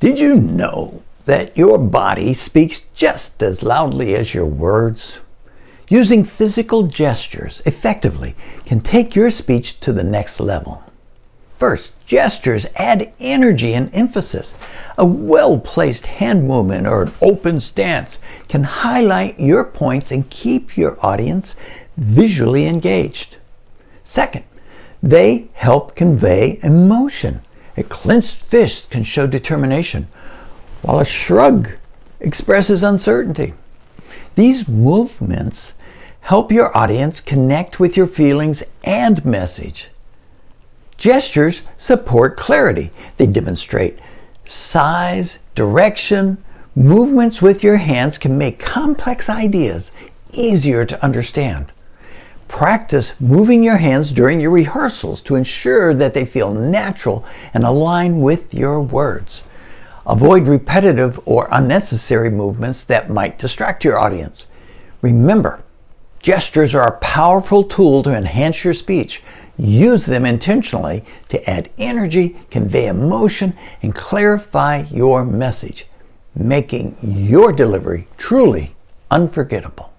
Did you know that your body speaks just as loudly as your words? Using physical gestures effectively can take your speech to the next level. First, gestures add energy and emphasis. A well-placed hand movement or an open stance can highlight your points and keep your audience visually engaged. Second, they help convey emotion. A clenched fist can show determination, while a shrug expresses uncertainty. These movements help your audience connect with your feelings and message. Gestures support clarity. They demonstrate size, direction. Movements with your hands can make complex ideas easier to understand. Practice moving your hands during your rehearsals to ensure that they feel natural and align with your words. Avoid repetitive or unnecessary movements that might distract your audience. Remember, gestures are a powerful tool to enhance your speech. Use them intentionally to add energy, convey emotion, and clarify your message, making your delivery truly unforgettable.